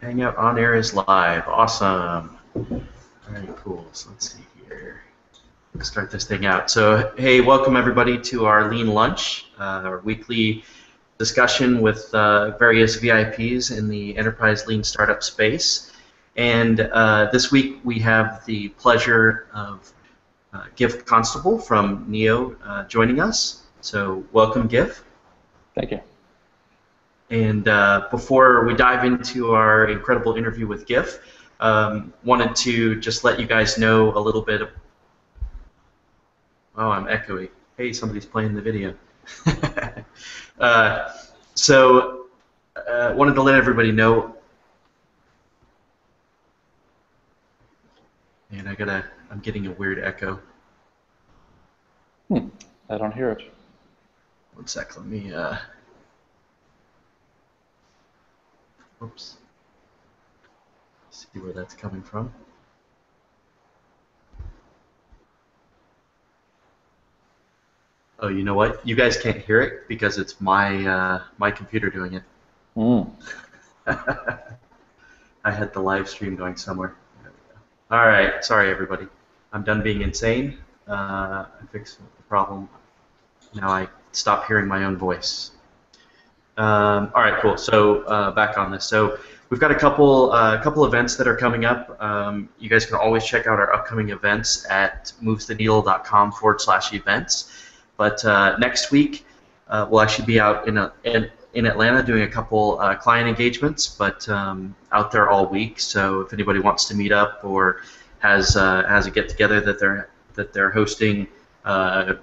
Hangout on air is live. Awesome. All right, cool. So let's see here. Let's start this thing out. So, hey, welcome everybody to our Lean Lunch, our weekly discussion with various VIPs in the enterprise lean startup space. And this week we have the pleasure of Giff Constable from Neo joining us. So, welcome, Giff. Thank you. And before we dive into our incredible interview with Giff, wanted to just let you guys know a little bit of... Oh, I'm echoey. Hey, somebody's playing the video. Wanted to let everybody know... And I'm getting a weird echo. I don't hear it. One sec, let me... Oops. See where that's coming from. Oh, you know what? You guys can't hear it because it's my my computer doing it. I had the live stream going somewhere. There we go. All right, sorry everybody. I'm done being insane. I fixed the problem. Now I stop hearing my own voice. All right, cool. So back on this. So we've got a couple events that are coming up. You guys can always check out our upcoming events at movestheneedle.com/events. But next week we'll actually be out in Atlanta doing a couple client engagements, but out there all week. So if anybody wants to meet up or has a get together that they're hosting,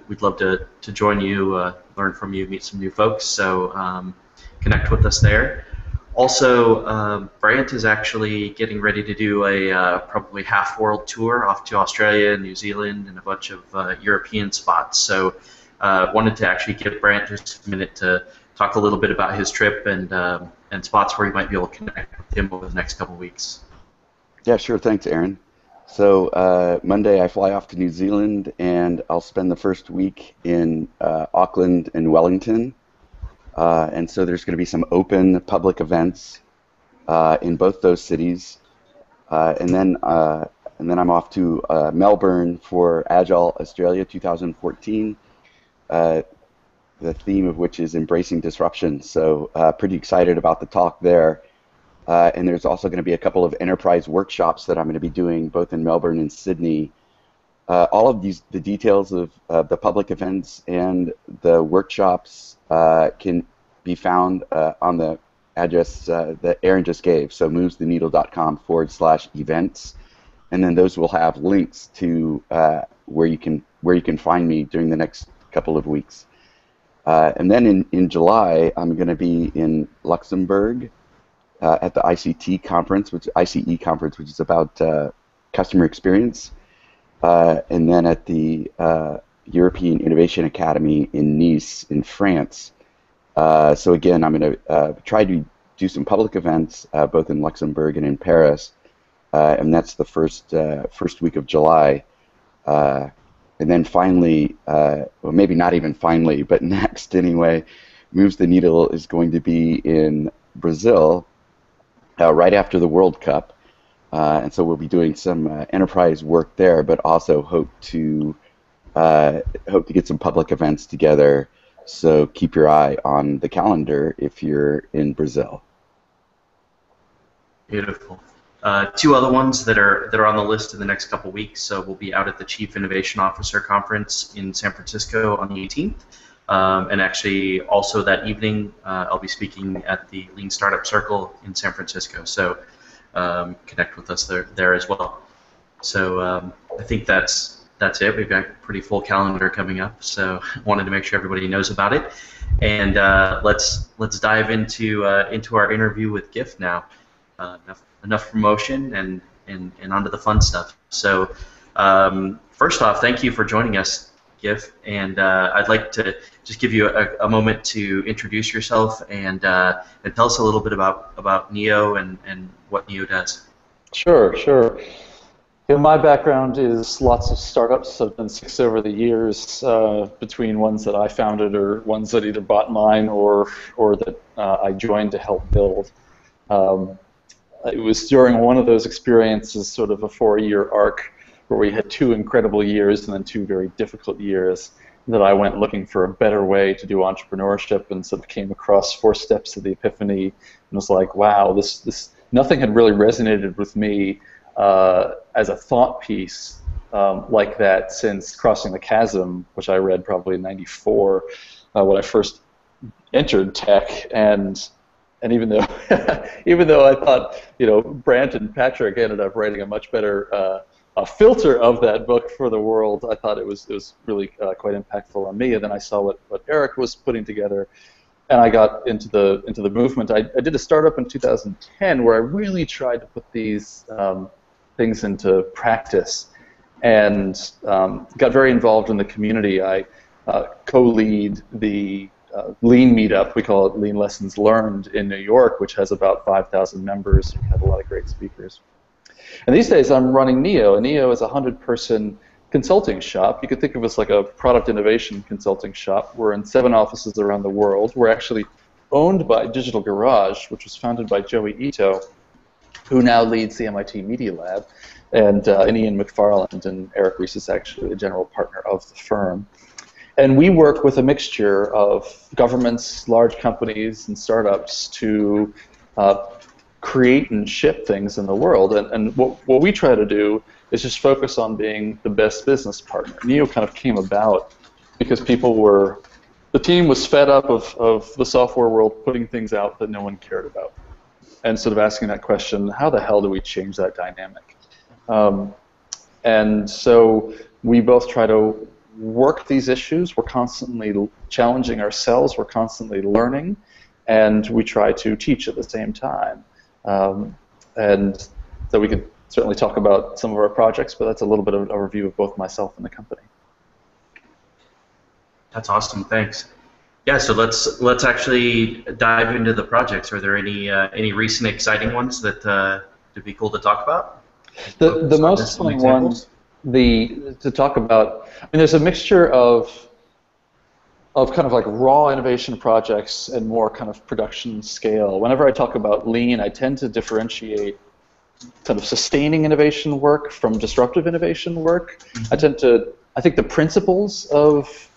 we'd love to join you, learn from you, meet some new folks. So connect with us there. Also, Brant is actually getting ready to do a probably half-world tour off to Australia, New Zealand, and a bunch of European spots. So wanted to actually give Brant just a minute to talk a little bit about his trip and spots where you might be able to connect with him over the next couple of weeks. Yeah, sure. Thanks, Aaron. So Monday I fly off to New Zealand, and I'll spend the first week in Auckland and Wellington. And so there's going to be some open public events in both those cities. And then I'm off to Melbourne for Agile Australia 2014, the theme of which is embracing disruption. So pretty excited about the talk there. And there's also going to be a couple of enterprise workshops that I'm going to be doing both in Melbourne and Sydney. All of the details of the public events and the workshops can be found on the address that Aaron just gave, so movestheneedle.com/events, and then those will have links to where you can find me during the next couple of weeks. And then in July, I'm going to be in Luxembourg at the ICE conference, which is about customer experience. And then at the European Innovation Academy in Nice, in France. So again, I'm going to try to do some public events both in Luxembourg and in Paris, and that's the first week of July. And then finally, well, maybe not even finally, but next anyway, Moves the Needle is going to be in Brazil right after the World Cup. And so we'll be doing some enterprise work there, but also hope to get some public events together. So keep your eye on the calendar if you're in Brazil. Beautiful. Two other ones that are on the list in the next couple weeks. So we'll be out at the Chief Innovation Officer Conference in San Francisco on the 18th. And actually, also that evening, I'll be speaking at the Lean Startup Circle in San Francisco. So connect with us there as well. So I think that's it. We've got a pretty full calendar coming up. So wanted to make sure everybody knows about it. And let's dive into our interview with Giff now. Enough promotion and onto the fun stuff. So first off, thank you for joining us, Giff, and I'd like to just give you a moment to introduce yourself and tell us a little bit about Neo and what Neo does. Sure. You know, my background is lots of startups. I've done 6 over the years, between ones that I founded or ones that either bought mine or that I joined to help build. it was during one of those experiences, sort of a 4-year arc, where we had 2 incredible years and then 2 very difficult years, that I went looking for a better way to do entrepreneurship, and sort of came across 4 Steps to the Epiphany, and was like, wow, this nothing had really resonated with me as a thought piece like that since Crossing the Chasm, which I read probably in '94 when I first entered tech, and even though even though I thought, you know, Brant and Patrick ended up writing a much better a filter of that book for the world, I thought it was really quite impactful on me. And then I saw what Eric was putting together, and I got into the movement. I did a startup in 2010 where I really tried to put these things into practice, and got very involved in the community. I co-lead the Lean meetup. We call it Lean Lessons Learned in New York, which has about 5,000 members. We have a lot of great speakers. And these days I'm running Neo, and Neo is a 100-person consulting shop. You could think of us like a product innovation consulting shop. We're in 7 offices around the world. We're actually owned by Digital Garage, which was founded by Joey Ito, who now leads the MIT Media Lab, and Ian McFarland, and Eric Ries is actually the general partner of the firm. And we work with a mixture of governments, large companies, and startups to create and ship things in the world. And what we try to do is just focus on being the best business partner. Neo kind of came about because the team was fed up of the software world putting things out that no one cared about. And sort of asking that question, how the hell do we change that dynamic? And so we both try to work these issues. We're constantly challenging ourselves. We're constantly learning. And we try to teach at the same time. And so we could certainly talk about some of our projects, but that's a little bit of an overview of both myself and the company. That's awesome. Thanks. Yeah. So let's actually dive into the projects. Are there any recent exciting ones that would be cool to talk about? The most fun one to talk about. I mean, there's a mixture of kind of like raw innovation projects and more kind of production scale. Whenever I talk about lean, I tend to differentiate kind of sustaining innovation work from disruptive innovation work. Mm-hmm. I think the principles of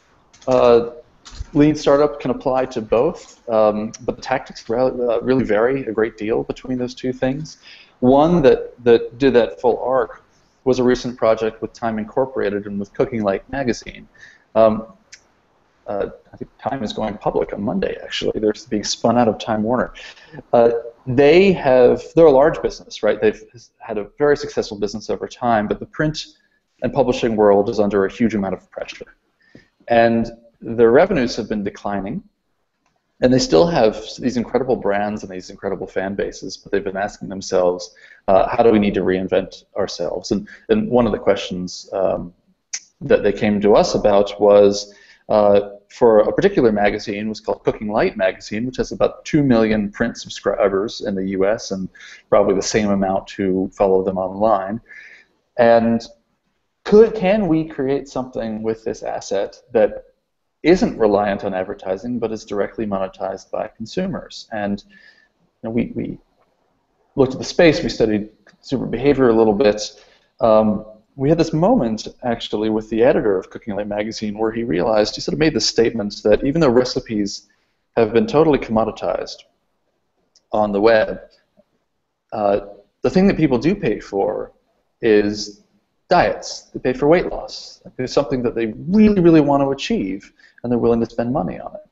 lean startup can apply to both, but the tactics really vary a great deal between those two things. One that did that full arc was a recent project with Time Incorporated and with Cooking Light magazine. I think Time is going public on Monday, actually. They're being spun out of Time Warner. They're a large business, right? They've had a very successful business over time, but the print and publishing world is under a huge amount of pressure. And their revenues have been declining, and they still have these incredible brands and these incredible fan bases, but they've been asking themselves, how do we need to reinvent ourselves? And one of the questions that they came to us about was, for a particular magazine, was called Cooking Light magazine, which has about 2 million print subscribers in the US and probably the same amount who follow them online. And can we create something with this asset that isn't reliant on advertising but is directly monetized by consumers? And you know, we looked at the space, we studied consumer behavior a little bit. We had this moment, actually, with the editor of Cooking Light magazine where he realized, he sort of made this statement that even though recipes have been totally commoditized on the web, the thing that people do pay for is diets. They pay for weight loss. It's something that they really, really want to achieve, and they're willing to spend money on it.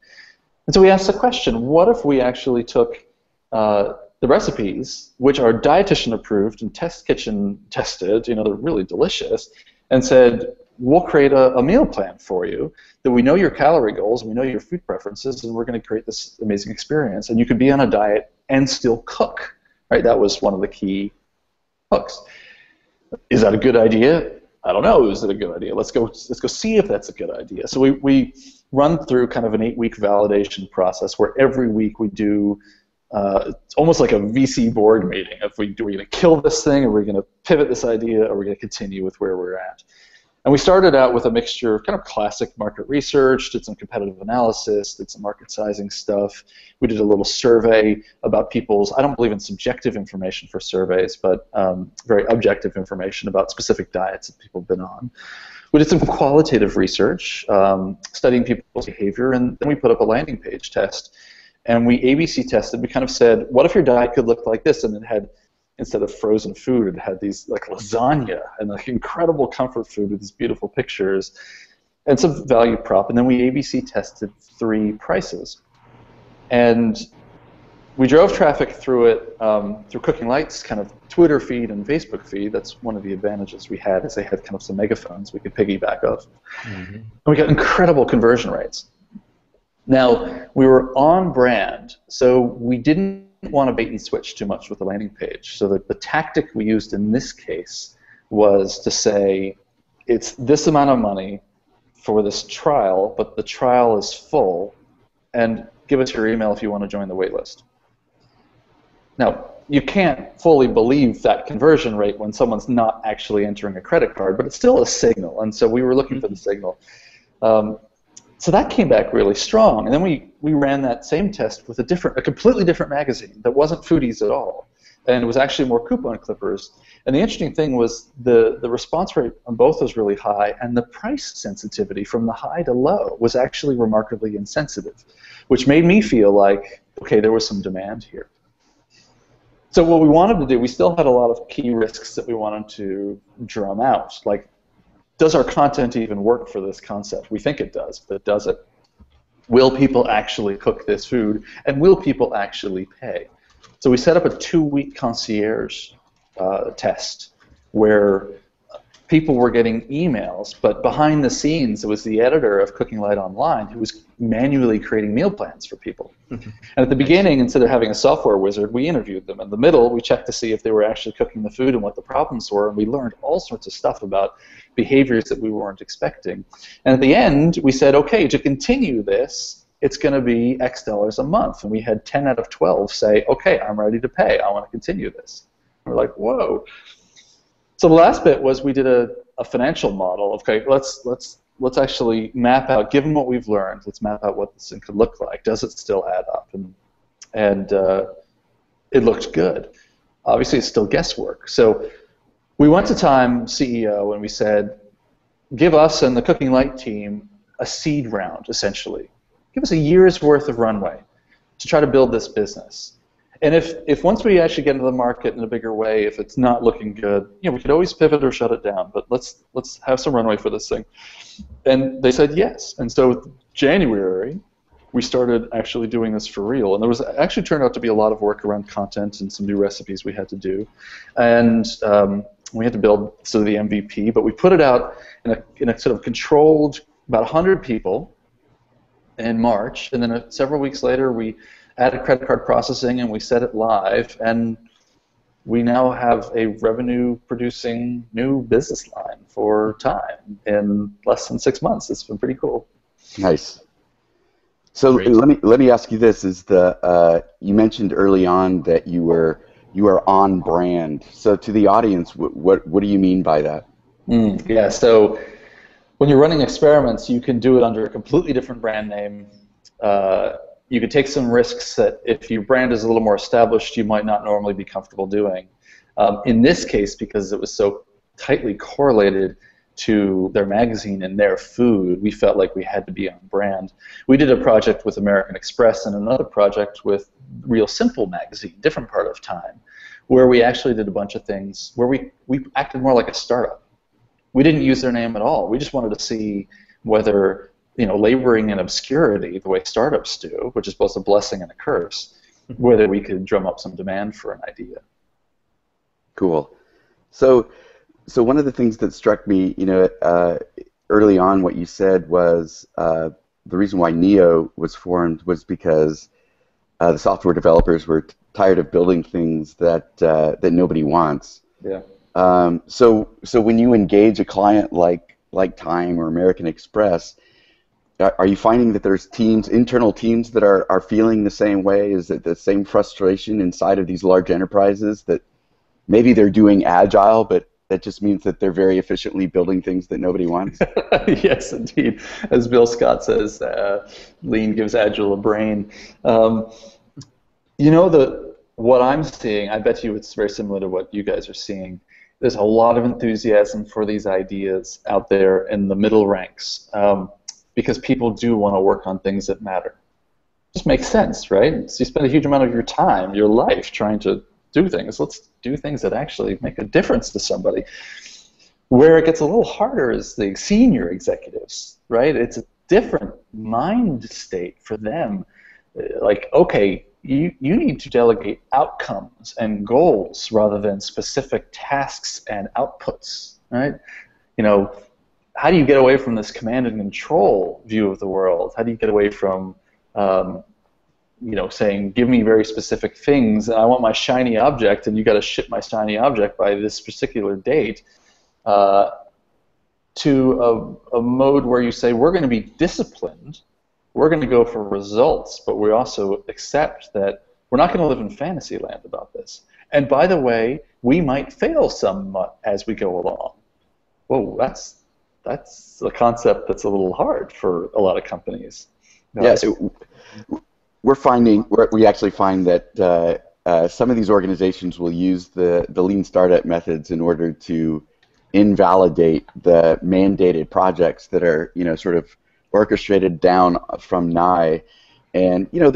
And so we asked the question, what if we actually took the recipes, which are dietitian approved and test kitchen tested, you know, they're really delicious, and said, we'll create a meal plan for you that we know your calorie goals, we know your food preferences, and we're going to create this amazing experience. And you could be on a diet and still cook, right? That was one of the key hooks. Is that a good idea? I don't know. Is it a good idea? Let's go see if that's a good idea. So we run through kind of an 8-week validation process where every week we do. It's almost like a VC board meeting. Are we going to kill this thing? Are we going to pivot this idea? Are we going to continue with where we're at? And we started out with a mixture of kind of classic market research, did some competitive analysis, did some market sizing stuff. We did a little survey about people's, I don't believe in subjective information for surveys, but very objective information about specific diets that people have been on. We did some qualitative research, studying people's behavior, and then we put up a landing page test. And we ABC tested. We kind of said, what if your diet could look like this? And it had, instead of frozen food, it had these like lasagna and like incredible comfort food with these beautiful pictures and some value prop. And then we ABC tested 3 prices. And we drove traffic through it, through Cooking Light's kind of Twitter feed and Facebook feed. That's one of the advantages we had, is they had kind of some megaphones we could piggyback off. Mm-hmm. And we got incredible conversion rates. Now, we were on brand, so we didn't want to bait and switch too much with the landing page. So the tactic we used in this case was to say, it's this amount of money for this trial, but the trial is full, and give us your email if you want to join the waitlist. Now, you can't fully believe that conversion rate when someone's not actually entering a credit card, but it's still a signal, and so we were looking for the signal. So that came back really strong, and then we ran that same test with a completely different magazine that wasn't foodies at all, and it was actually more coupon clippers. And the interesting thing was the response rate on both was really high, and the price sensitivity from the high to low was actually remarkably insensitive, which made me feel like, okay, there was some demand here. So what we wanted to do, we still had a lot of key risks that we wanted to drum out, like, does our content even work for this concept? We think it does, but does it? Will people actually cook this food, and will people actually pay? So we set up a 2-week concierge test where people were getting emails, but behind the scenes it was the editor of Cooking Light Online who was manually creating meal plans for people. Mm-hmm. And at the beginning, instead of having a software wizard, we interviewed them. In the middle, we checked to see if they were actually cooking the food and what the problems were, and we learned all sorts of stuff about behaviors that we weren't expecting. And at the end, we said, okay, to continue this, it's going to be X dollars a month. And we had 10 out of 12 say, okay, I'm ready to pay. I want to continue this. And we're like, whoa. So the last bit was we did a financial model. Okay, let's actually map out, given what we've learned, let's map out what this thing could look like. Does it still add up? And it looked good. Obviously, it's still guesswork. So we went to Time CEO and we said, give us and the Cooking Light team a seed round, essentially. Give us a year's worth of runway to try to build this business. And if once we actually get into the market in a bigger way, if it's not looking good, you know, we could always pivot or shut it down. But let's have some runway for this thing. And they said yes. And so January, we started actually doing this for real. And there was actually turned out to be a lot of work around content and some new recipes we had to do. And we had to build sort of the MVP. But we put it out in a sort of controlled, about 100 people in March. And then several weeks later, we added credit card processing and we set it live, and we now have a revenue-producing new business line for Time in less than 6 months. It's been pretty cool. Nice. So let me ask you this: is you mentioned early on that you are on brand. So to the audience, what do you mean by that? Yeah. So when you're running experiments, you can do it under a completely different brand name. You could take some risks that if your brand is a little more established, you might not normally be comfortable doing. In this case, because it was so tightly correlated to their magazine and their food, we felt like we had to be on brand. We did a project with American Express and another project with Real Simple magazine, different part of Time, where we actually did a bunch of things where we acted more like a startup. We didn't use their name at all. We just wanted to see whether, you know, laboring in obscurity the way startups do, which is both a blessing and a curse, whether we could drum up some demand for an idea. Cool. So one of the things that struck me, you know, early on, what you said was the reason why Neo was formed was because the software developers were tired of building things that nobody wants. Yeah. So when you engage a client like Time or American Express, are you finding that there's internal teams that are feeling the same way? Is it the same frustration inside of these large enterprises that maybe they're doing Agile, but that just means that they're very efficiently building things that nobody wants? Yes, indeed. As Bill Scott says, lean gives Agile a brain. You know, what I'm seeing, I bet you it's very similar to what you guys are seeing. There's a lot of enthusiasm for these ideas out there in the middle ranks, because people do want to work on things that matter. It just makes sense, right? So you spend a huge amount of your time, your life, trying to do things. Let's do things that actually make a difference to somebody. Where it gets a little harder is the senior executives, right? It's a different mind state for them. Like, okay, you need to delegate outcomes and goals rather than specific tasks and outputs, right? You know, how do you get away from this command and control view of the world? How do you get away from, you know, saying, give me very specific things, and I want my shiny object, and you got to ship my shiny object by this particular date, to a mode where you say, we're going to be disciplined, we're going to go for results, but we also accept that we're not going to live in fantasy land about this. And by the way, we might fail somewhat as we go along. Whoa, that's a concept that's a little hard for a lot of companies. Yes, we actually find that some of these organizations will use the lean startup methods in order to invalidate the mandated projects that are, you know, sort of orchestrated down from NIE, and you know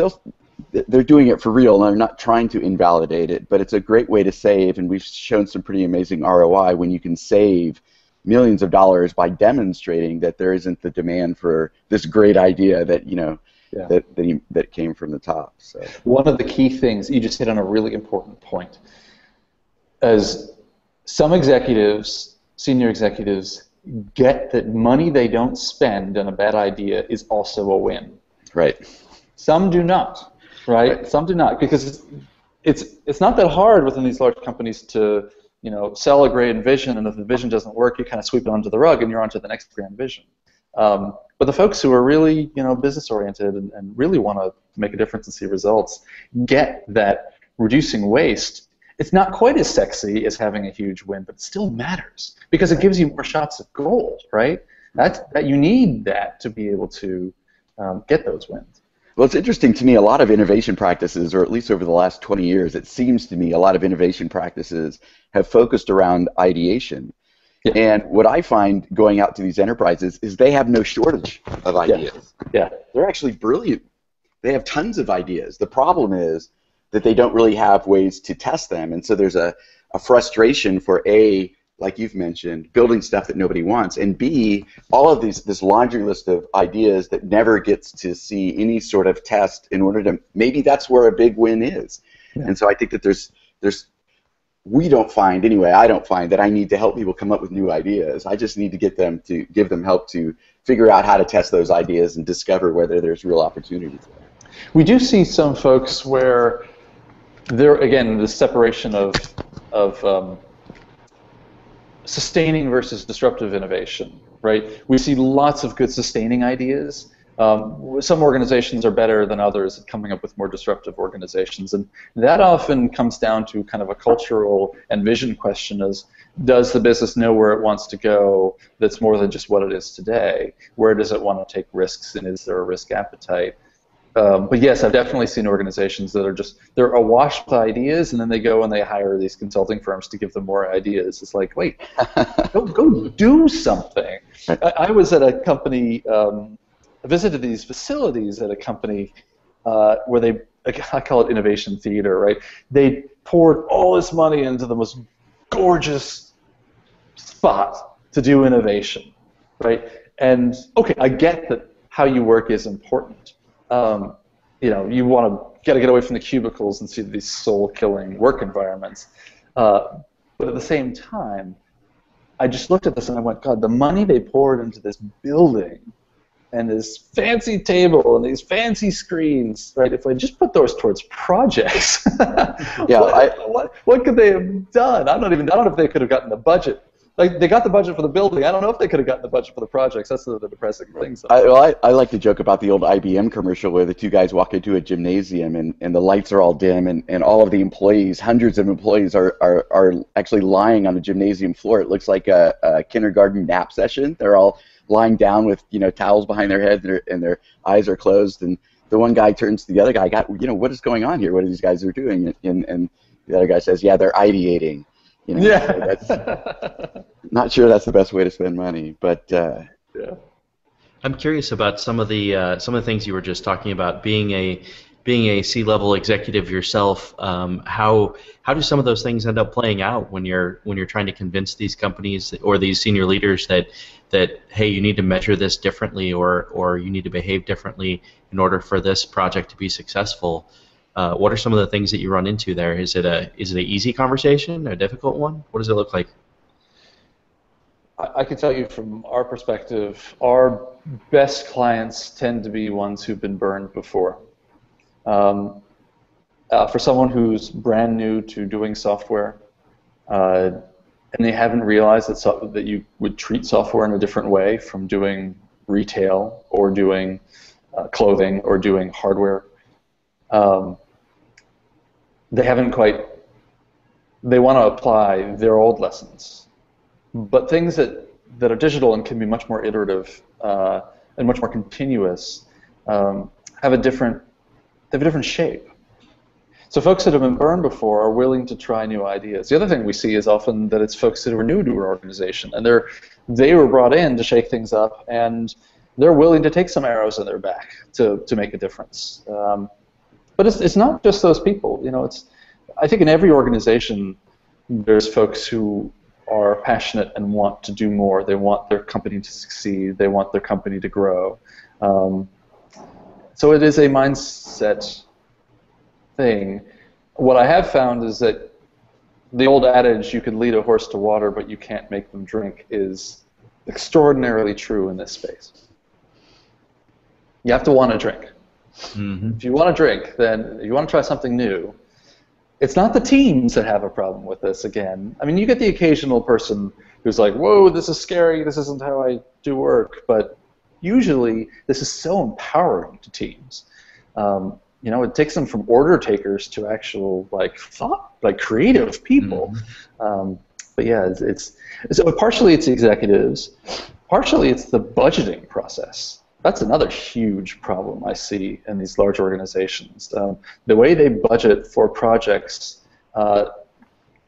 they're doing it for real, and they're not trying to invalidate it, but it's a great way to save, and we've shown some pretty amazing ROI when you can save millions of dollars by demonstrating that there isn't the demand for this great idea that, you know, that came from the top. So one of the key things, you just hit on a really important point, as some executives, senior executives, get that money they don't spend on a bad idea is also a win. Right. Some do not, right? Some do not, because it's not that hard within these large companies to, you know, sell a great vision, and if the vision doesn't work, you kind of sweep it under the rug and you're on to the next grand vision. But the folks who are really, you know, business oriented and really want to make a difference and see results get that reducing waste. It's not quite as sexy as having a huge win, but it still matters because it gives you more shots at goal, right? That you need that to be able to get those wins. Well, it's interesting to me, a lot of innovation practices, or at least over the last 20 years, it seems to me a lot of innovation practices have focused around ideation. Yeah. And what I find going out to these enterprises is they have no shortage of ideas. Yeah. They're actually brilliant. They have tons of ideas. The problem is that they don't really have ways to test them, and so there's a frustration for A, like you've mentioned, building stuff that nobody wants, and B, all of this laundry list of ideas that never gets to see any sort of test in order to, maybe that's where a big win is. Yeah. And so I think that we don't find, anyway, I don't find that I need to help people come up with new ideas. I just need to give them help to figure out how to test those ideas and discover whether there's real opportunities there. We do see some folks where there, again, the separation of sustaining versus disruptive innovation, right? We see lots of good sustaining ideas. Some organizations are better than others at coming up with more disruptive organizations, and that often comes down to kind of a cultural and vision question: is does the business know where it wants to go that's more than just what it is today? Where does it want to take risks, and is there a risk appetite? But yes, I've definitely seen organizations that are they're awash with ideas, and then they go and they hire these consulting firms to give them more ideas. It's like, wait, go do something. I was at a company, I visited these facilities at a company where I call it innovation theater, right? They poured all this money into the most gorgeous spot to do innovation, right? And okay, I get that how you work is important. You know, you gotta get away from the cubicles and see these soul-killing work environments. But at the same time, I just looked at this and I went, God, the money they poured into this building and this fancy table and these fancy screens, right? If I just put those towards projects, yeah, what could they have done? I don't know if they could have gotten the budget like they got the budget for the building. I don't know if they could have gotten the budget for the projects. That's the depressing thing. I like to joke about the old IBM commercial where the two guys walk into a gymnasium and the lights are all dim and all of the employees, hundreds of employees, are actually lying on the gymnasium floor. It looks like a kindergarten nap session. They're all lying down with towels behind their heads and their eyes are closed. And the one guy turns to the other guy, what is going on here? What are these guys are doing? And the other guy says, yeah, they're ideating. Yeah. So that's, not sure that's the best way to spend money, but yeah. I'm curious about some of the things you were just talking about. Being a C-level executive yourself, how do some of those things end up playing out when you're trying to convince these companies or these senior leaders that hey, you need to measure this differently or you need to behave differently in order for this project to be successful? What are some of the things that you run into there? Is it an easy conversation, a difficult one? What does it look like? I can tell you from our perspective, our best clients tend to be ones who've been burned before. For someone who's brand new to doing software, and they haven't realized that you would treat software in a different way from doing retail or doing clothing or doing hardware, they want to apply their old lessons. But things that are digital and can be much more iterative and much more continuous have a different shape. So folks that have been burned before are willing to try new ideas. The other thing we see is often that it's folks that are new to an organization, and they were brought in to shake things up, and they're willing to take some arrows in their back to make a difference. But it's not just those people. I think in every organization there's folks who are passionate and want to do more. They want their company to succeed. They want their company to grow. So it is a mindset thing. What I have found is that the old adage, you can lead a horse to water, but you can't make them drink, is extraordinarily true in this space. You have to want to drink. Mm-hmm. If you want to drink, then if you want to try something new, it's not the teams that have a problem with this again. I mean, you get the occasional person who's like, whoa, this is scary, this isn't how I do work, but usually this is so empowering to teams. It takes them from order takers to actual creative people. Mm-hmm. But yeah, so partially it's executives, partially it's the budgeting process. That's another huge problem I see in these large organizations. The way they budget for projects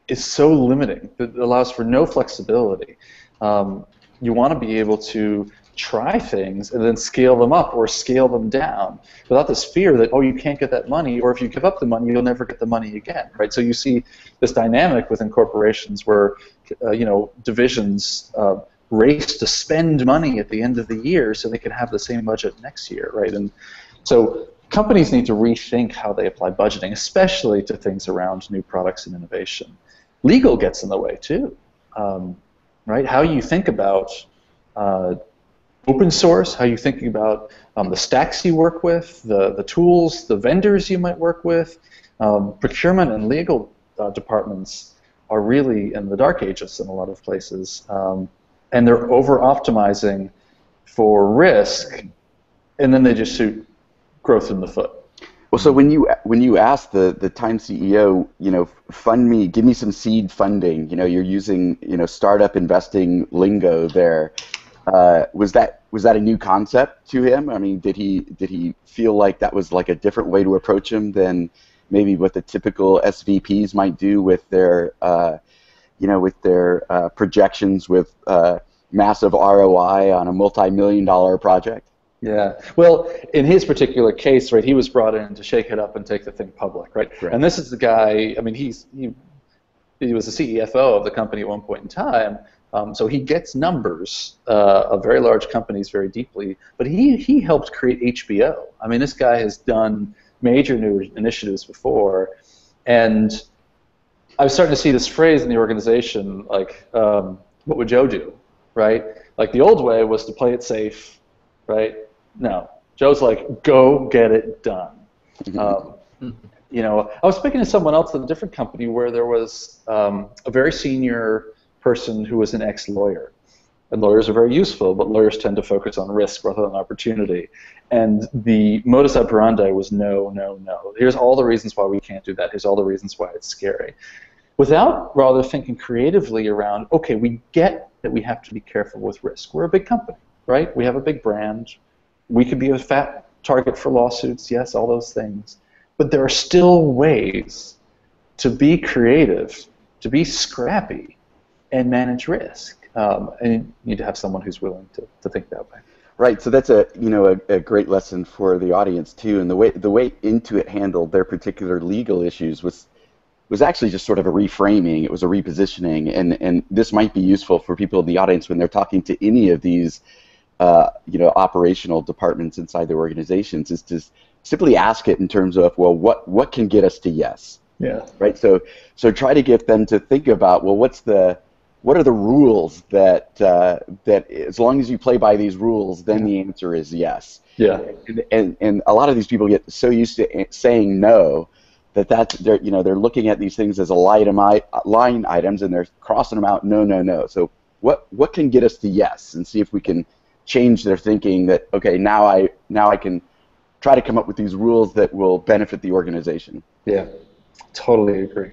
is so limiting. It allows for no flexibility. You want to be able to try things and then scale them up or scale them down without this fear that, oh, you can't get that money, or if you give up the money, you'll never get the money again, right? So you see this dynamic within corporations where, divisions race to spend money at the end of the year so they can have the same budget next year, right? And so companies need to rethink how they apply budgeting, especially to things around new products and innovation. Legal gets in the way too, right? How you think about open source, how you thinking about the stacks you work with, the tools, the vendors you might work with. Procurement and legal departments are really in the dark ages in a lot of places. And they're over-optimizing for risk, and then they just shoot growth in the foot. Well, so when you ask the Time CEO, fund me, give me some seed funding. You're using startup investing lingo there. Was that a new concept to him? I mean, did he feel like that was like a different way to approach him than maybe what the typical SVPs might do with their projections with massive ROI on a multi-million-dollar project? Yeah. Well, in his particular case, right, he was brought in to shake it up and take the thing public, right? And this is the guy. I mean, he was the CFO of the company at one point in time, so he gets numbers of very large companies very deeply. But he helped create HBO. I mean, this guy has done major new initiatives before, and I was starting to see this phrase in the organization, like, what would Joe do, right? Like the old way was to play it safe, right? No, Joe's like, go get it done. I was speaking to someone else at a different company where there was a very senior person who was an ex-lawyer. And lawyers are very useful, but lawyers tend to focus on risk rather than opportunity. And the modus operandi was no, no, no. Here's all the reasons why we can't do that. Here's all the reasons why it's scary. Without rather thinking creatively around, okay, we get that we have to be careful with risk. We're a big company, right? We have a big brand. We could be a fat target for lawsuits, yes, all those things. But there are still ways to be creative, to be scrappy, and manage risk. And you need to have someone who's willing to think that way. Right. So that's a great lesson for the audience too. And the way Intuit handled their particular legal issues was actually just sort of a reframing. It was a repositioning, and this might be useful for people in the audience when they're talking to any of these operational departments inside their organizations, is to simply ask it in terms of, well, what can get us to yes? Yeah. Right. So try to get them to think about, well, what are the rules that as long as you play by these rules, then the answer is yes. Yeah. And a lot of these people get so used to saying no that they're looking at these things as line items, and they're crossing them out, no, no, no. So what can get us to yes, and see if we can change their thinking that, okay, now I can try to come up with these rules that will benefit the organization. Yeah, totally agree.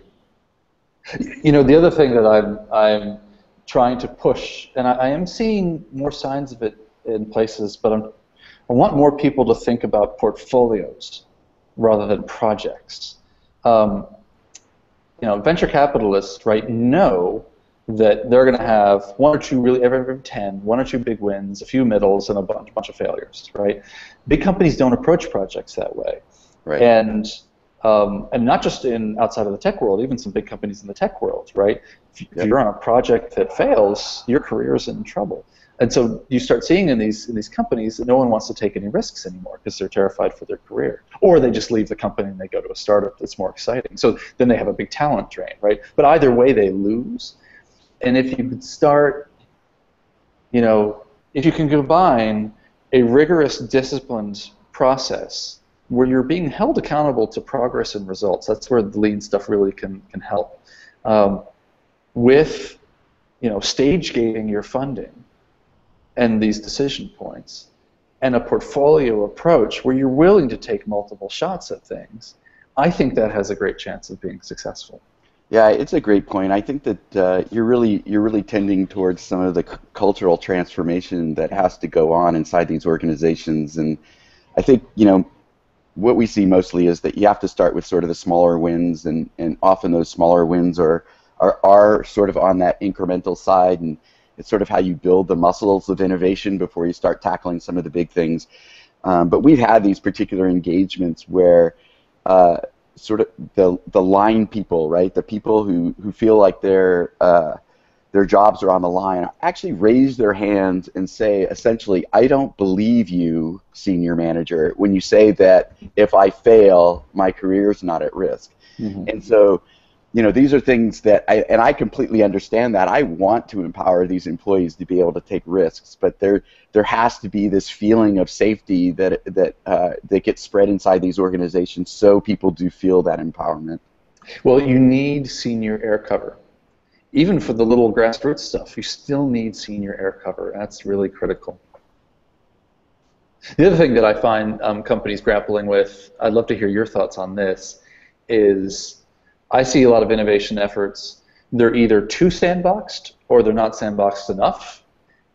The other thing that I'm trying to push, and I am seeing more signs of it in places, but I want more people to think about portfolios rather than projects. Venture capitalists, right, know that they're going to have one or two every 10, one or two big wins, a few middles, and a bunch of failures, right? Big companies don't approach projects that way. Right. And not just outside of the tech world, even some big companies in the tech world, right? If you're on a project that fails, your career is in trouble. And so you start seeing in these companies that no one wants to take any risks anymore because they're terrified for their career. Or they just leave the company and they go to a startup that's more exciting. So then they have a big talent drain, right? But either way, they lose. And if you could start, if you can combine a rigorous, disciplined process where you're being held accountable to progress and results, that's where the lean stuff really can help, with stage gating your funding and these decision points, and a portfolio approach where you're willing to take multiple shots at things, I think that has a great chance of being successful. Yeah, it's a great point. I think that you're really tending towards some of the cultural transformation that has to go on inside these organizations, and I think what we see mostly is that you have to start with sort of the smaller wins, and often those smaller wins are sort of on that incremental side, and it's sort of how you build the muscles of innovation before you start tackling some of the big things. But we've had these particular engagements where sort of the line people, right, the people who feel like their jobs are on the line, actually raise their hands and say, essentially, I don't believe you, senior manager, when you say that if I fail, my career is not at risk. Mm-hmm. And so, these are things that I completely understand that. I want to empower these employees to be able to take risks, but there has to be this feeling of safety that gets spread inside these organizations, so people do feel that empowerment. Well, you need senior air cover. Even for the little grassroots stuff, you still need senior air cover. That's really critical. The other thing that I find companies grappling with, I'd love to hear your thoughts on this, is I see a lot of innovation efforts. They're either too sandboxed or they're not sandboxed enough,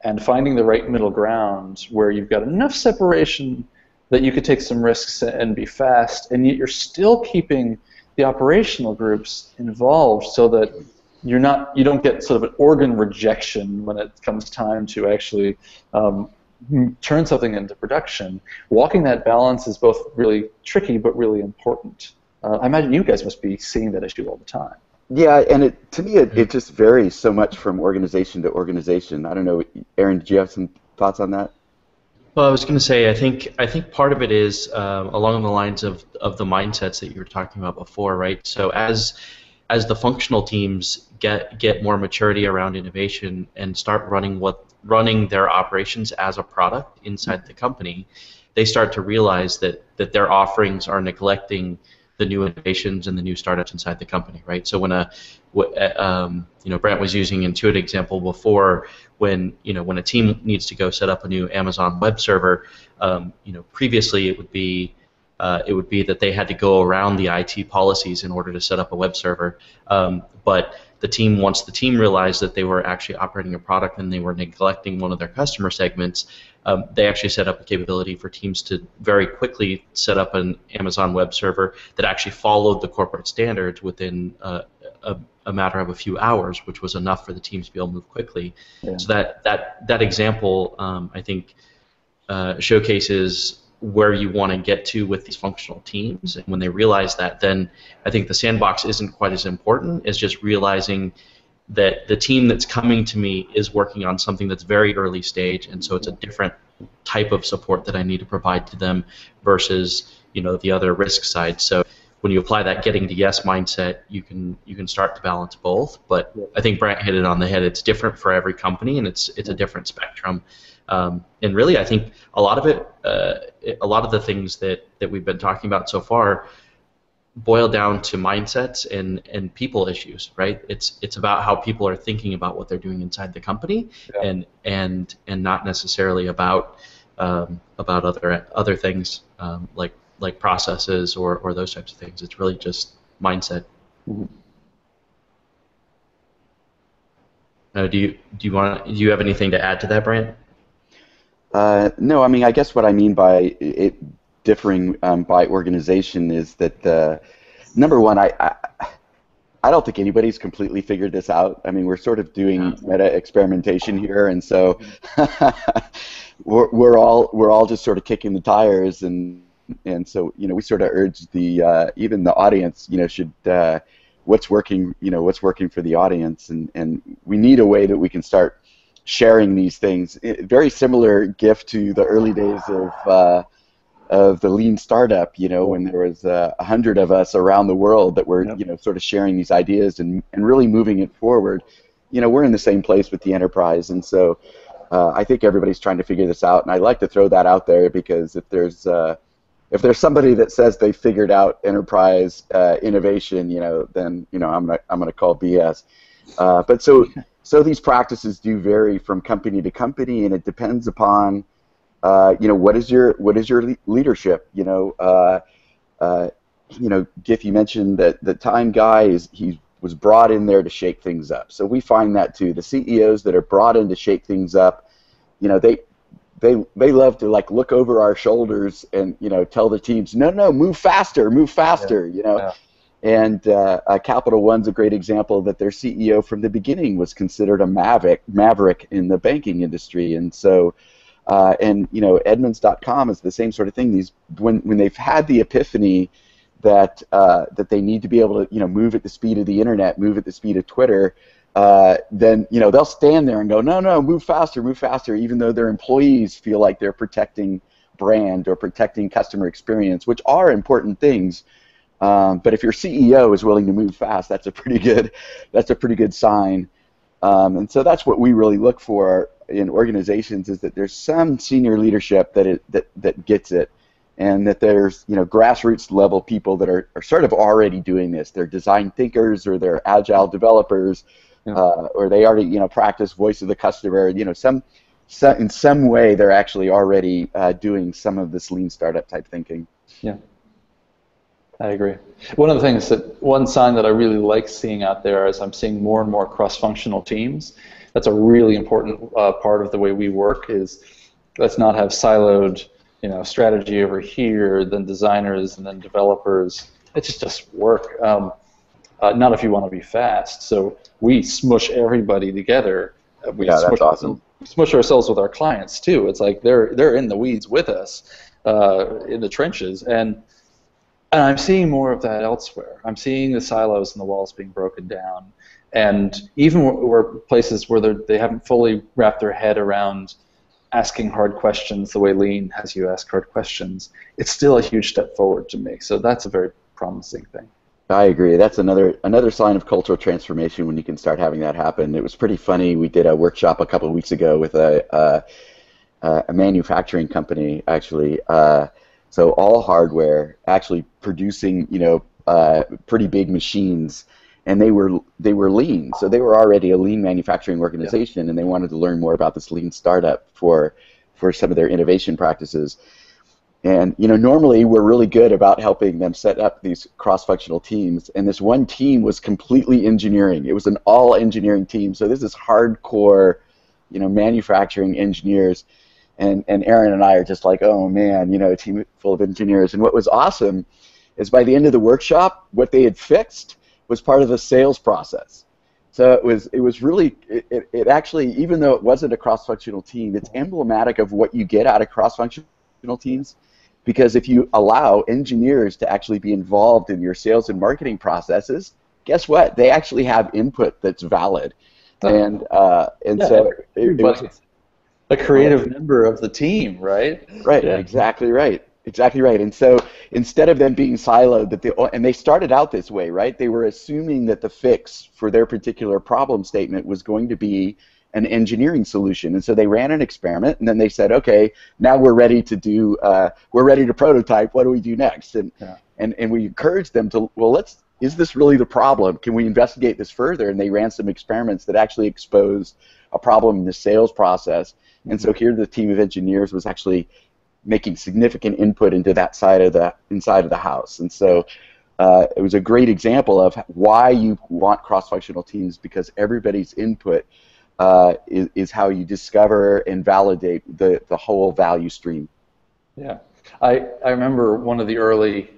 and finding the right middle ground where you've got enough separation that you could take some risks and be fast, and yet you're still keeping the operational groups involved so that you don't get sort of an organ rejection when it comes time to actually turn something into production. Walking that balance is both really tricky but really important. I imagine you guys must be seeing that issue all the time. Yeah, and to me it just varies so much from organization to organization. I don't know, Aaron, did you have some thoughts on that? Well, I was going to say, I think part of it is along the lines of the mindsets that you were talking about before, right? So as the functional teams get more maturity around innovation and start running their operations as a product inside the company, they start to realize that their offerings are neglecting the new innovations and the new startups inside the company, right? So when Brent was using Intuit example before, when a team needs to go set up a new Amazon web server, previously it would be that they had to go around the IT policies in order to set up a web server. But once the team realized that they were actually operating a product and they were neglecting one of their customer segments, they actually set up a capability for teams to very quickly set up an Amazon web server that actually followed the corporate standards within a matter of a few hours, which was enough for the teams to be able to move quickly. Yeah. So that example, I think, showcases where you want to get to with these functional teams. And when they realize that, then I think the sandbox isn't quite as important as just realizing that the team that's coming to me is working on something that's very early stage, and so it's a different type of support that I need to provide to them versus the other risk side. So when you apply that getting to yes mindset, you can start to balance both. But I think Brent hit it on the head. It's different for every company, and it's a different spectrum. And really, I think a lot of the things that we've been talking about so far boil down to mindsets and people issues, right? It's about how people are thinking about what they're doing inside the company, and not necessarily about other things like processes or those types of things. It's really just mindset. Mm-hmm. Now, do you have anything to add to that, Brant? No, I mean, I guess what I mean by it differing by organization is that number one, I don't think anybody's completely figured this out. I mean, we're sort of doing meta experimentation here, and so we're all just sort of kicking the tires, and so we sort of urge the even the audience should what's working for the audience, and we need a way that we can start sharing these things. Very similar Giff to the early days of the lean startup, when there was 100 of us around the world that were sort of sharing these ideas and really moving it forward. We're in the same place with the enterprise, and so I think everybody's trying to figure this out, and I'd like to throw that out there, because if there's somebody that says they figured out enterprise innovation, then I'm gonna call BS. But so these practices do vary from company to company, and it depends upon what is your leadership. Giff, you mentioned that the time guy he was brought in there to shake things up. So we find that too. The CEOs that are brought in to shake things up, they love to look over our shoulders and tell the teams, no, move faster. Yeah. And Capital One's a great example that their CEO from the beginning was considered a maverick in the banking industry, and so Edmunds.com is the same sort of thing. When they've had the epiphany that they need to be able to move at the speed of the internet, move at the speed of Twitter, then they'll stand there and go, no, move faster, even though their employees feel like they're protecting brand or protecting customer experience, which are important things. But if your CEO is willing to move fast, that's a pretty good sign. And so that's what we really look for in organizations, is that there's some senior leadership that gets it, and that there's grassroots level people that are sort of already doing this. They're design thinkers, or they're agile developers, or they already practice voice of the customer. In some way they're actually already doing some of this lean startup type thinking. Yeah. I agree. One sign that I really like seeing out there is I'm seeing more and more cross-functional teams. That's a really important part of the way we work. Is let's not have siloed, strategy over here, then designers, and then developers. It just doesn't work. Not if you want to be fast. So we smush everybody together. That's awesome. Smush ourselves with our clients too. It's like they're in the weeds with us, in the trenches, and I'm seeing more of that elsewhere. I'm seeing the silos and the walls being broken down, and even where places where they haven't fully wrapped their head around asking hard questions the way Lean has you ask hard questions, it's still a huge step forward to me. So that's a very promising thing. I agree. That's another sign of cultural transformation when you can start having that happen. It was pretty funny. We did a workshop a couple of weeks ago with a manufacturing company, actually. So all hardware, actually producing, pretty big machines, and they were lean, so they were already a lean manufacturing organization, and they wanted to learn more about this lean startup for some of their innovation practices. And normally we're really good about helping them set up these cross-functional teams, and this one team was completely engineering. It was an all engineering team, so this is hardcore, manufacturing engineers. And Aaron and I are just like, oh man, a team full of engineers. And what was awesome is by the end of the workshop, what they had fixed was part of the sales process. So it was really, it actually, even though it wasn't a cross-functional team, it's emblematic of what you get out of cross-functional teams, because if you allow engineers to actually be involved in your sales and marketing processes, guess what? They actually have input that's valid. And so it was a creative member of the team, right? Right, yeah. Exactly right. Exactly right. And so instead of them being siloed, and they started out this way, right? They were assuming that the fix for their particular problem statement was going to be an engineering solution. And so they ran an experiment, and then they said, okay, now we're ready to prototype. What do we do next? And we encouraged them to, well, is this really the problem? Can we investigate this further? And they ran some experiments that actually exposed a problem in the sales process. And so here the team of engineers was actually making significant input into that inside of the house. And so it was a great example of why you want cross-functional teams, because everybody's input is how you discover and validate the whole value stream. Yeah. I remember one of the early,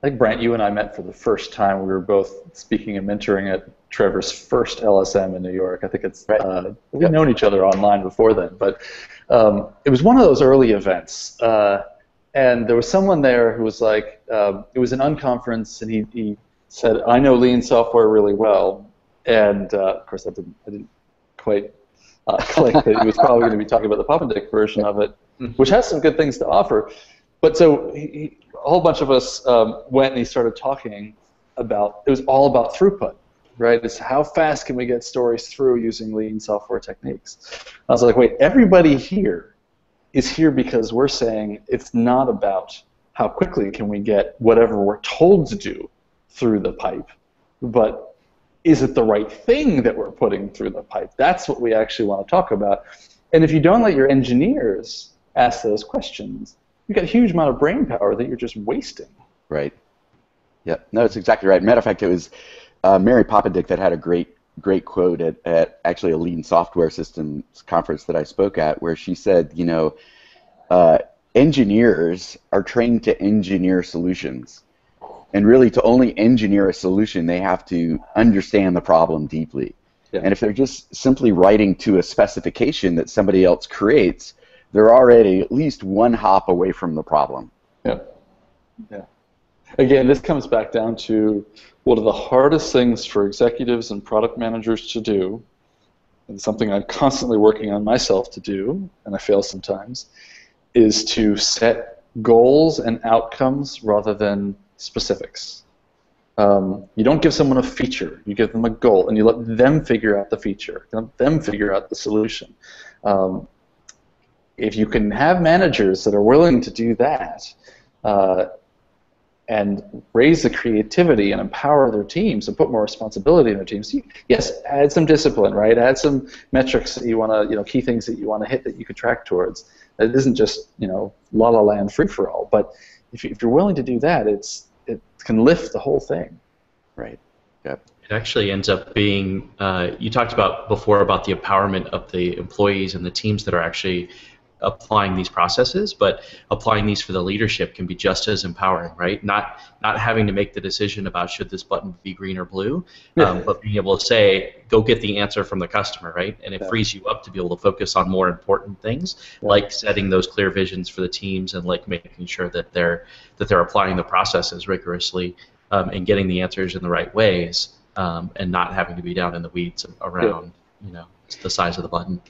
I think, Brent, you and I met for the first time. We were both speaking and mentoring at Trevor's first LSM in New York. I think it's right. We've known each other online before then, but it was one of those early events, and there was someone there who was like, it was an unconference, and he said, "I know lean software really well," and of course I didn't quite click that he was probably going to be talking about the Pop-and-Dick version of it, which has some good things to offer. But so a whole bunch of us went and he started talking about, it was all about throughput, right? It's how fast can we get stories through using lean software techniques. I was like, wait, everybody here is here because we're saying it's not about how quickly can we get whatever we're told to do through the pipe, but is it the right thing that we're putting through the pipe? That's what we actually want to talk about. And if you don't let your engineers ask those questions, you've got a huge amount of brain power that you're just wasting. Right. Yeah. No, it's exactly right. Matter of fact, it was Mary Pop-and-Dick that had a great quote at actually a lean software systems conference that I spoke at, where she said, engineers are trained to engineer solutions. And really, to only engineer a solution, they have to understand the problem deeply. Yeah. And if they're just simply writing to a specification that somebody else creates, they're already at least one hop away from the problem. Yeah. Yeah. Again, this comes back down to one of the hardest things for executives and product managers to do, and something I'm constantly working on myself to do, and I fail sometimes, is to set goals and outcomes rather than specifics. You don't give someone a feature, you give them a goal, and you let them figure out the feature, let them figure out the solution. If you can have managers that are willing to do that and raise the creativity and empower their teams and put more responsibility in their teams, yes, add some discipline, right? Add some metrics that you want to, key things that you want to hit that you could track towards. It isn't just, la-la land free-for-all, but if you're willing to do that, it can lift the whole thing. Right. Yep. It actually ends up being, you talked about before about the empowerment of the employees and the teams that are actually applying these processes, but applying these for the leadership can be just as empowering, right? Not having to make the decision about should this button be green or blue, but being able to say, go get the answer from the customer, right? And it frees you up to be able to focus on more important things, like setting those clear visions for the teams and like making sure that they're applying the processes rigorously and getting the answers in the right ways, and not having to be down in the weeds around, the size of the button.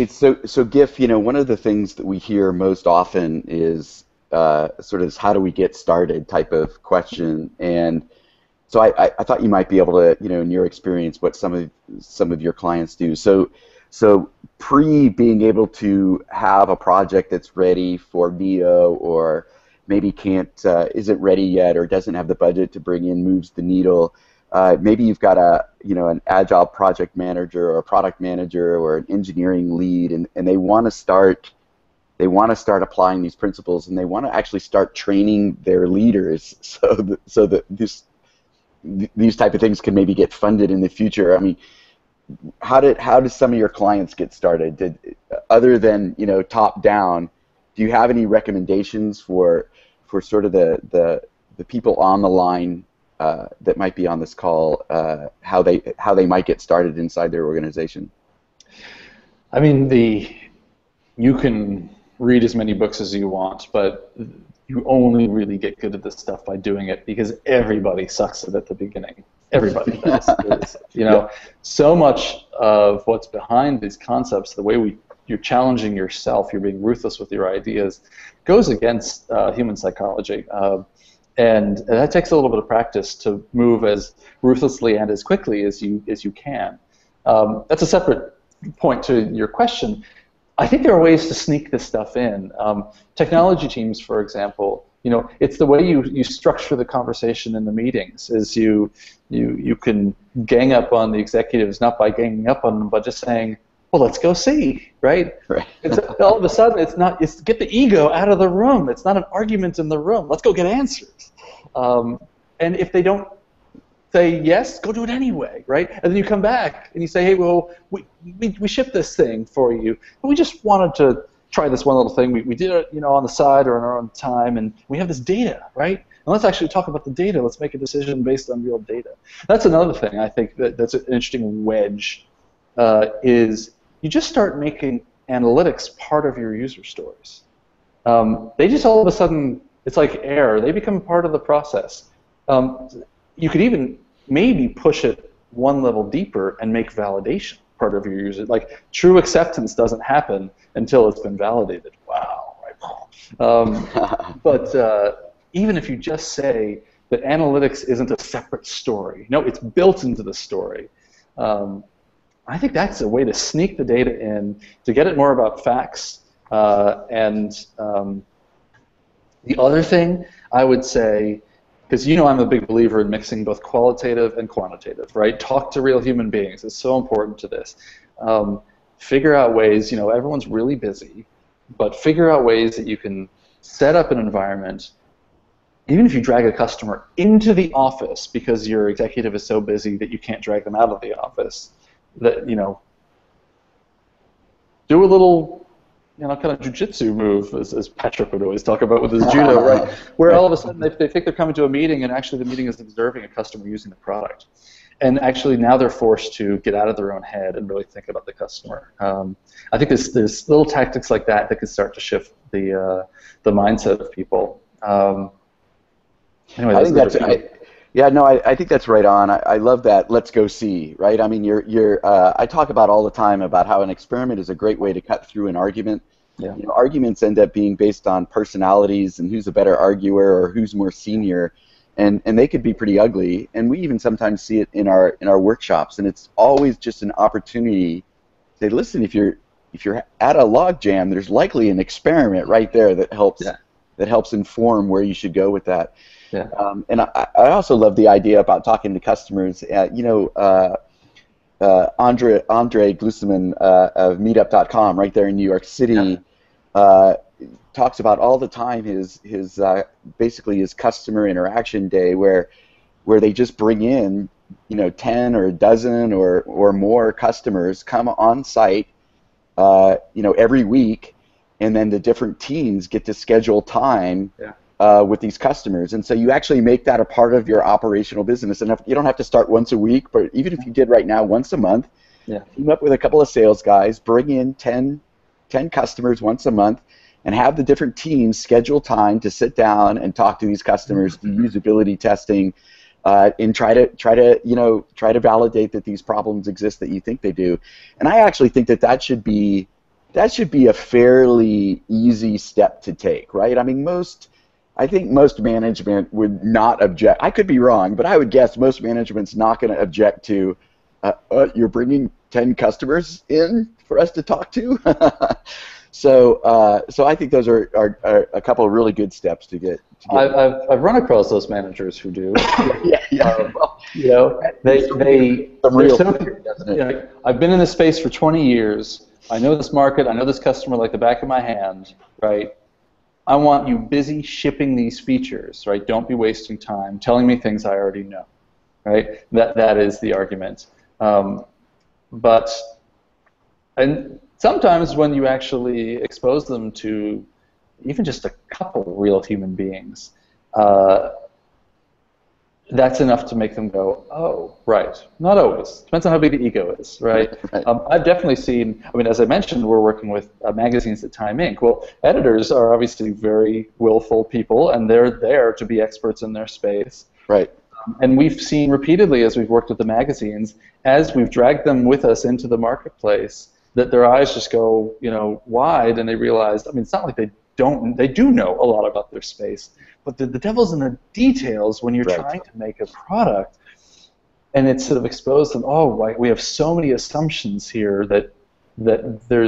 So Giff, one of the things that we hear most often is sort of this how do we get started type of question, and so I thought you might be able to, in your experience, what some of your clients do. So pre being able to have a project that's ready for Neo or maybe can't isn't ready yet or doesn't have the budget to bring in moves the needle. Maybe you've got an agile project manager or a product manager or an engineering lead, and they want to start applying these principles, and they want to actually start training their leaders so that these type of things can maybe get funded in the future. I mean, how did some of your clients get started? Other than top down, do you have any recommendations for sort of the people on the line that might be on this call, how they might get started inside their organization? I mean, you can read as many books as you want, but you only really get good at this stuff by doing it, because everybody sucks at it at the beginning. Everybody does. So much of what's behind these concepts, the way you're challenging yourself, you're being ruthless with your ideas, goes against human psychology. And that takes a little bit of practice to move as ruthlessly and as quickly as you can. That's a separate point to your question. I think there are ways to sneak this stuff in. Technology teams, for example, it's the way you structure the conversation in the meetings. Is you can gang up on the executives, not by ganging up on them, but just saying, well, let's go see, right? It's, all of a sudden, it's get the ego out of the room. It's not an argument in the room. Let's go get answers. And if they don't say yes, go do it anyway, right? And then you come back and you say, hey, well, we shipped this thing for you, but we just wanted to try this one little thing. We did it, on the side or on our own time, and we have this data, right? And let's actually talk about the data. Let's make a decision based on real data. That's another thing I think that's an interesting wedge, is you just start making analytics part of your user stories. They just all of a sudden, it's like air. They become part of the process. You could even maybe push it one level deeper and make validation part of your user. Like, true acceptance doesn't happen until it's been validated. Wow. Right? But even if you just say that analytics isn't a separate story, no, it's built into the story. I think that's a way to sneak the data in, to get it more about facts. And the other thing I would say, because I'm a big believer in mixing both qualitative and quantitative, right? Talk to real human beings. It's so important to this. Figure out ways, everyone's really busy, but figure out ways that you can set up an environment, even if you drag a customer into the office because your executive is so busy that you can't drag them out of the office, that, do a little, kind of jujitsu move, as Patrick would always talk about with his judo, right? Where all of a sudden they think they're coming to a meeting, and actually the meeting is observing a customer using the product. And actually now they're forced to get out of their own head and really think about the customer. I think there's little tactics like that can start to shift the mindset of people. Anyway, I think that's right on. I love that. Let's go see, right? I mean, I talk about all the time about how an experiment is a great way to cut through an argument. Yeah. Arguments end up being based on personalities and who's a better arguer or who's more senior, and they could be pretty ugly. And we even sometimes see it in our workshops. And it's always just an opportunity to say, listen, if you're at a log jam, there's likely an experiment right there that helps inform where you should go with that. Yeah. And I also love the idea about talking to customers. Andre Glusman of Meetup.com, right there in New York City, talks about all the time his basically his customer interaction day, where they just bring in 10 or a dozen or more customers, come on site every week, and then the different teams get to schedule time. Yeah. With these customers, and so you actually make that a part of your operational business. And you don't have to start once a week, but even if you did right now once a month, team up with a couple of sales guys, bring in 10 customers once a month, and have the different teams schedule time to sit down and talk to these customers, do usability testing, and try to validate that these problems exist that you think they do. And I actually think that should be a fairly easy step to take, right? I mean, I think most management would not object. I could be wrong, but I would guess most management's not going to object to, you're bringing 10 customers in for us to talk to. So I think those are a couple of really good steps to get. I've run across those managers who do. Yeah. Well, you know, I've been in this space for 20 years. I know this market. I know this customer like the back of my hand. Right. I want you busy shipping these features. Right. Don't be wasting time telling me things I already know. Right. That is the argument. And sometimes when you actually expose them to even just a couple real human beings, that's enough to make them go, oh, right. Not always. Depends on how big the ego is, right? Right. I've definitely seen, I mean, as I mentioned, we're working with magazines at Time Inc. Well, editors are obviously very willful people, and they're there to be experts in their space. Right. And we've seen repeatedly as we've worked with the magazines, as we've dragged them with us into the marketplace, that their eyes just go, wide, and they realize, I mean, it's not like they do know a lot about their space, but the devil's in the details when you're trying to make a product, and it's sort of exposed them, we have so many assumptions here that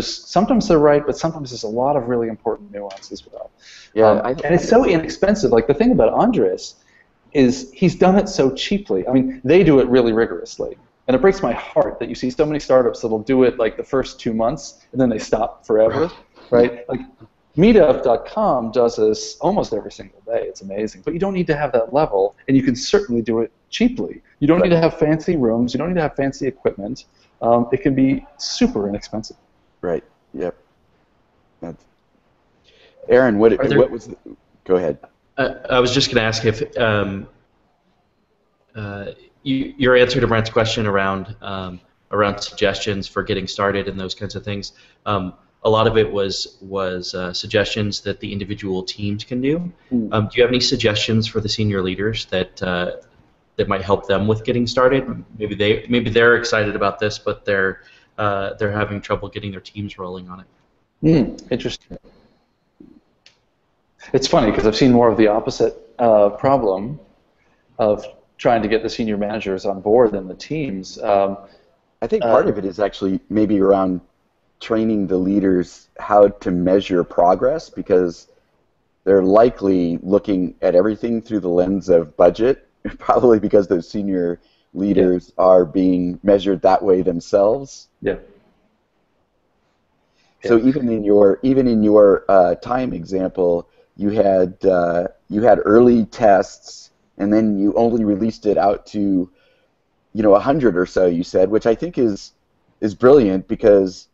sometimes they're right, but sometimes there's a lot of really important nuance as well. Yeah, and it's so inexpensive. Like the thing about Andres is he's done it so cheaply. I mean, they do it really rigorously. And it breaks my heart that you see so many startups that'll do it like the first 2 months and then they stop forever, right? Like Meetup.com does this almost every single day. It's amazing. But you don't need to have that level, and you can certainly do it cheaply. You don't need to have fancy rooms. You don't need to have fancy equipment. It can be super inexpensive. Right. Yep. Aaron, what was the, go ahead. I was just going to ask if your answer to Brent's question around suggestions for getting started and those kinds of things. A lot of it was suggestions that the individual teams can do. Do you have any suggestions for the senior leaders that might help them with getting started? Maybe they're excited about this, but they're having trouble getting their teams rolling on it. Interesting. It's funny because I've seen more of the opposite problem of trying to get the senior managers on board than the teams. I think part of it is actually maybe around training the leaders how to measure progress, because they're likely looking at everything through the lens of budget, probably because those senior leaders are being measured that way themselves. Yeah. So even in your time example, you had early tests, and then you only released it out to 100 or so, you said, which I think is brilliant, because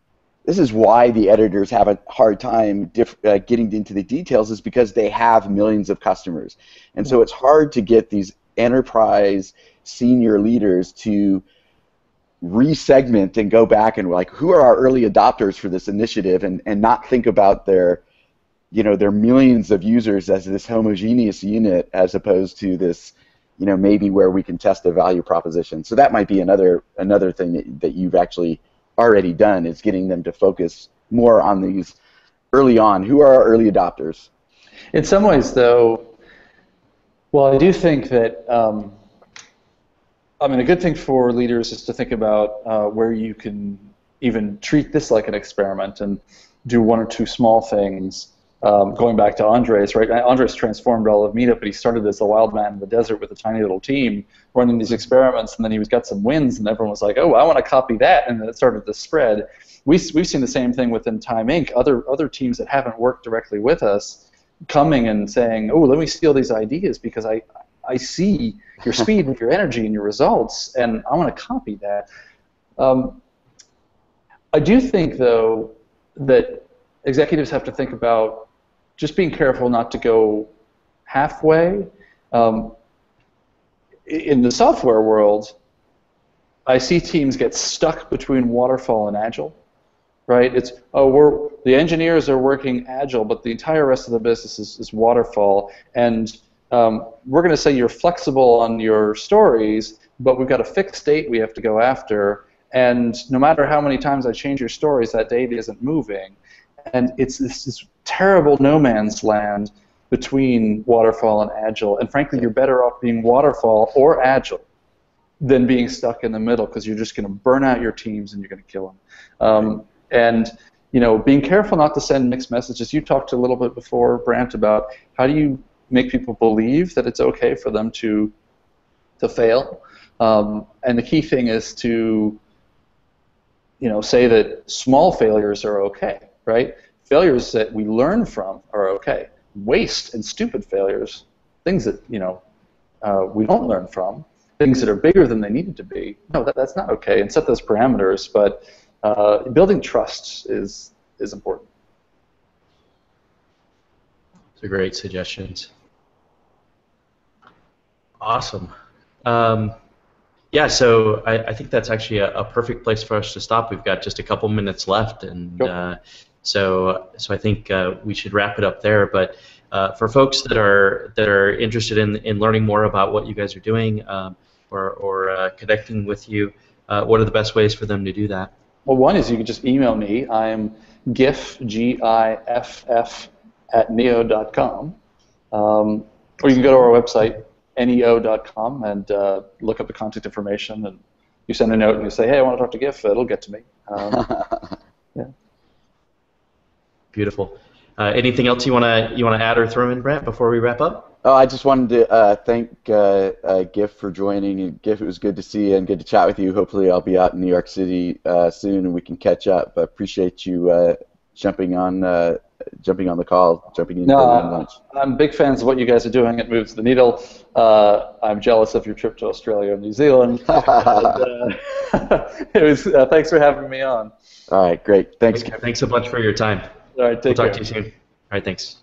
this is why the editors have a hard time getting into the details, is because they have millions of customers. And so it's hard to get these enterprise senior leaders to re-segment and go back and like, who are our early adopters for this initiative, and not think about their millions of users as this homogeneous unit, as opposed to this, maybe where we can test a value proposition. So that might be another thing that you've actually already done, is getting them to focus more on these early on. Who are our early adopters? In some ways, though, well, I do think that a good thing for leaders is to think about where you can even treat this like an experiment and do one or two small things. Going back to Andres, right? Andres transformed all of Meetup, but he started as a wild man in the desert with a tiny little team running these experiments, and then he got some wins, and everyone was like, oh, I want to copy that, and then it started to spread. We've seen the same thing within Time Inc. Other teams that haven't worked directly with us coming and saying, oh, let me steal these ideas because I see your speed and your energy and your results, and I want to copy that. I do think, though, that executives have to think about just being careful not to go halfway. In the software world, I see teams get stuck between waterfall and agile, right? It's, the engineers are working agile, but the entire rest of the business is waterfall, and we're going to say you're flexible on your stories, but we've got a fixed date we have to go after, and no matter how many times I change your stories, that date isn't moving. And it's this terrible no man's land between waterfall and agile. And frankly, you're better off being waterfall or agile than being stuck in the middle, because you're just going to burn out your teams and you're going to kill them. And being careful not to send mixed messages. You talked a little bit before, Brant, about how do you make people believe that it's okay for them to fail. And the key thing is to say that small failures are okay, right? Failures that we learn from are okay. Waste and stupid failures, things that we don't learn from, things that are bigger than they needed to be, no, that's not okay. And set those parameters. But building trust is important. Those are great suggestions. Awesome. Yeah, so I think that's actually a perfect place for us to stop. We've got just a couple minutes left, and so I think we should wrap it up there. But for folks that are interested in learning more about what you guys are doing or connecting with you, what are the best ways for them to do that? Well, one is you can just email me. I'm Giff, Giff, @neo.com. Or you can go to our website, neo.com, and look up the contact information, and you send a note and you say, hey, I want to talk to Giff, it'll get to me. Yeah. Beautiful. Anything else you want to add or throw in, Brant, before we wrap up? Oh, I just wanted to thank Giff for joining. And Giff, it was good to see you and good to chat with you. Hopefully I'll be out in New York City soon and we can catch up. I appreciate you jumping on the call, jumping into lunch. I'm big fans of what you guys are doing. It moves the needle. I'm jealous of your trip to Australia and New Zealand. And, it was. Thanks for having me on. All right, great. Thanks. Thanks so much for your time. All right, we'll care. Talk to you soon. All right, thanks.